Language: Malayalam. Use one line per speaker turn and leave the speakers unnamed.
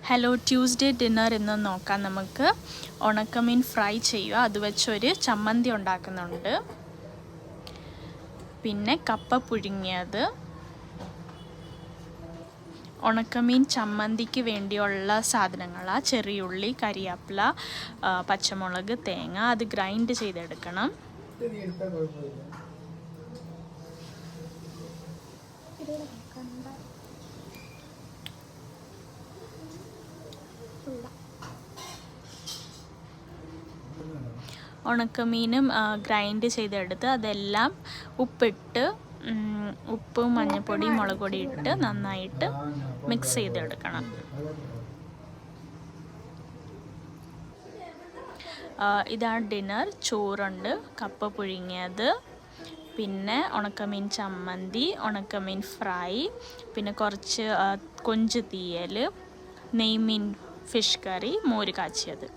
ഹലോ ട്യൂസ്ഡേ ഡിന്നർ എന്ന് നോക്കാം. നമുക്ക് ഉണക്കമീൻ ഫ്രൈ ചെയ്യുക, അത് വെച്ചൊരു ചമ്മന്തി ഉണ്ടാക്കുന്നുണ്ട്. പിന്നെ കപ്പ പുഴുങ്ങിയത്, ഉണക്കമീൻ ചമ്മന്തിക്ക് വേണ്ടിയുള്ള സാധനങ്ങളാണ് ചെറിയുള്ളി, കരിയാപ്പില, പച്ചമുളക്, തേങ്ങ. അത് ഗ്രൈൻഡ് ചെയ്തെടുക്കണം. ഉണക്കമീനും ഗ്രൈൻഡ് ചെയ്തെടുത്ത് അതെല്ലാം ഉപ്പും മഞ്ഞൾപ്പൊടി മുളക് പൊടി ഇട്ട് നന്നായിട്ട് മിക്സ് ചെയ്തെടുക്കണം. ഇതാണ് ഡിന്നർ. ചോറുണ്ട്, കപ്പ പുഴുങ്ങിയത്, പിന്നെ ഉണക്കമീൻ ചമ്മന്തി, ഉണക്കമീൻ ഫ്രൈ, പിന്നെ കുറച്ച് കൊഞ്ച് തീയൽ, നെയ്മീൻ ഫിഷ് കറി, മോര് കാച്ചിയത്.